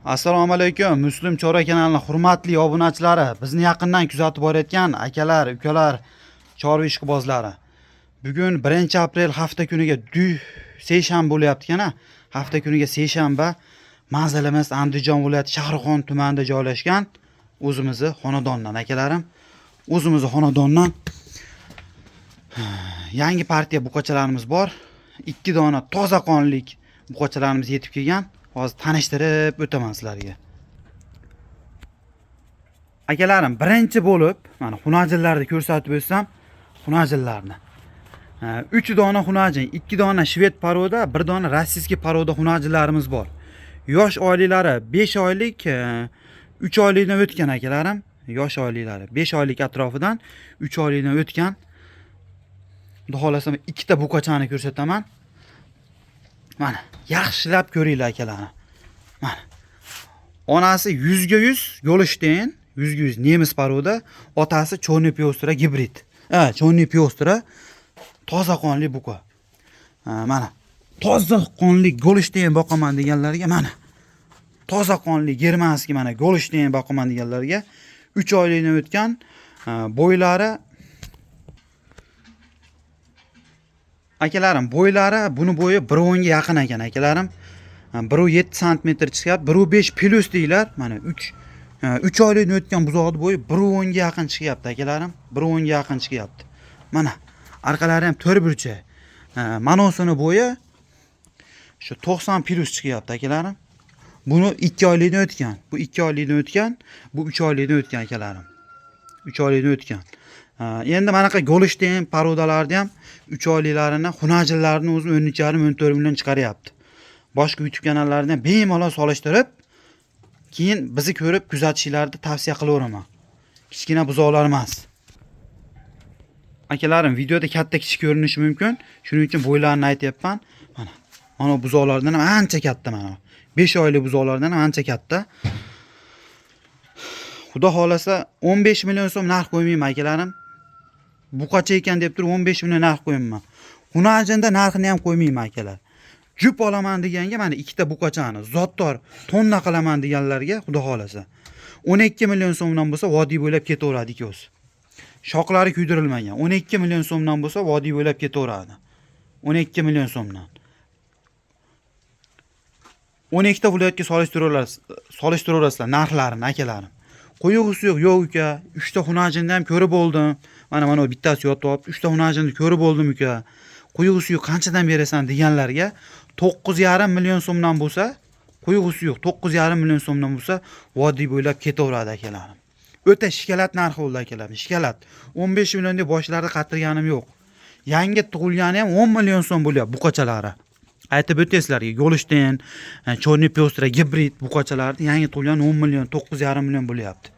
Assalomu alaykum. Muslim Chora kanalining hurmatli obunachilari, bizni yaqindan kuzatib borayotgan akalar, ukalar, chorva ishqibozlari. Bugun 1-aprel hafta kuniga seshanba bo'lyapti-kana. Hafta kuniga seshanba manzilimiz Andijon viloyati Shahrixon tumanida joylashgan o'zimizni xonadondan akalarim. O'zimizni xonadondan yangi partiya buqachalarimiz bor. 2 dona toza qonlik buqachalarimiz yetib kelgan. Hozir tanishtirib o'taman sizlarga. Akalarim, birinchi bo'lib, mana xunajillarni ko'rsatib o'tsam, xunajillarni. 3 dona xunajin, 2 dona shved paroda, 1 dona rossiyskiy paroda xunajillarimiz bor. Yosh oilalari 5 oylik, 3 oylikdan o'tgan akalarim. Yosh oilalari 5 oylik atrofidan 3 oylikdan o'tgan. Xudo xolasa ikkita buqachani ko'rsataman. Mana, yaxshilab ko'ringlar akalarim. Mana. Onasi 100% Golshten, 100% nemis paroda, otasi Chorniy Pyostra gibrid. Chorniy Pyostra toza qonli buqa. Mana, toza qonli Golshten boqaman deganlarga mana. Toza qonli germanskiy mana Golshten boqaman deganlarga 3 oylikdan o'tgan, bo'ylari akalarim, bo'ylari buni bo'yi 1.10 ga yaqin ekan akalarim. 1.7 sm chiqyapti, 1.5 plus deylar. Mana 3 oylikdan o'tgan buzoqning bo'yi 1.10 ga yaqin chiqyapti akalarim. 1.10 ga yaqin chiqyapti. Mana orqalari ham 4 burchak. Manosini bo'yi shu 90 plus chiqyapti akalarim. Buni 2 oylikdan o'tgan. Bu 2 oylikdan o'tgan, bu 3 oylikdan o'tgan akalarim. 3 oylikdan o'tgan. Endi manaqa Golshten parodalarni ham 3 oyliklarini, xunajillarni o'zi 13,5-14 million chiqaryapti. Boshqa YouTube kanallarida bemalol solishtirib, keyin bizni ko'rib kuzatishlarini tavsiya qilaveraman. Kichkina buzoqlar emas. Akalarim, videoda katta kichik ko'rinishi mumkin. Shuning uchun bo'ylarini aytyapman. Mana buzoqlardan ham ancha katta mana. 5 oylik buzoqlardan ham ancha katta. Xudo xolasa 15 million so'm narx qo'ymayman akalarim. Buqacha ekan deb turib 15 million narx qo'ymayman. Xunajinda narxini ham qo'ymayman akalar. Jup olaman deganga mana ikkita buqachani zotdor tonna qilaman deganlarga xudo xolasa 12 million so'mdan bo'lsa vodiy bo'ylab ketaveradi ikkosi. Shoqlari kuydirilmagan. 12 million so'mdan bo'lsa vodiy bo'ylab ketaveradi. 12 million so'mdan. 12 ta viloyatga solishtiraverasizlar narxlarini akalarim. Qo'yug'isi yo'q uka. 3 ta xunajinda ham ko'rib oldim. Mana bittasi yotib, 3 ta xunajinni ko'rib oldim uka. Qo'yug'isi yo'q, qanchadan berasan deganlarga 9,5 million so'mdan bo'lsa, qo'yug'isi yo'q, 9,5 million so'mdan bo'lsa, vodiy bo'ylab ketaveradi akalarim. O'ta shikalat narxi bo'ldi akalarim, shikalat. 15 million deb boshlarida qatirganim yo'q. Yangi tug'ilgani ham 10 million so'm bo'lyapti buqachalari. Aytib o'tay sizlarga, Golshten, Chorniy Pyostra gibrid buqachalarni yangi tug'ilgan 10 million, 9,5 million bo'lyapti.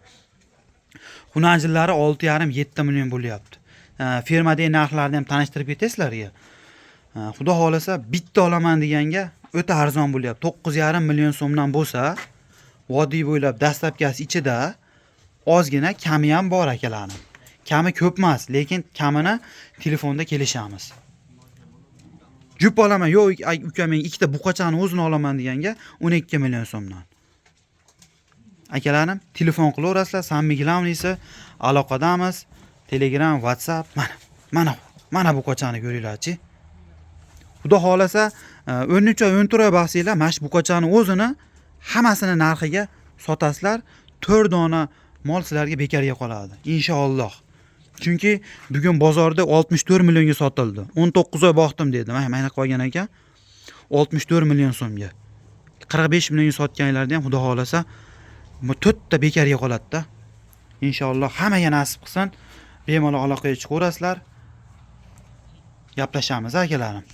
Xunajillari 6,5-7 million bo'lyapti. Firmadagi narxlarni ham tanishtirib ketay sizlarga. Xudo xolasa bitta olaman deganga o'ta arzon bo'lyapti. 9,5 million so'mdan bo'lsa, vodiy bo'ylab dastlabkasi ichida ozgina kami ham bor akalarim. Kami ko'p emas, lekin kamini telefonda kelishamiz. Jup olaman, yo'q uka men ikkita buqachani o'zini olaman deganga 12 million so'mdan. Akalarim, telefon qilaverasizlar, samimiy glavniysi aloqadamiz. Telegram, WhatsApp, mana buqachani ko'ringlarchi. Xudo xolasa 13 oy 14 oy baqsanglar, mana shu buqachani o'zini hammasini narxiga sotasizlar. 4 dona mol sizlarga bekarga qoladi. Inshaalloh. Chunki bugun bozorda 64 millionga sotildi. 19 oy boqdim dedim. Mana qolgan ekan. 64 million so'mga. 45 millionga sotganlarni ham xudo xolasa 4 ta bekarga qoladi-da. Inshaalloh hammaga nasib qilsin. Bemalol aloqaga chiqaverasizlar. Gaplashamiz akalarim.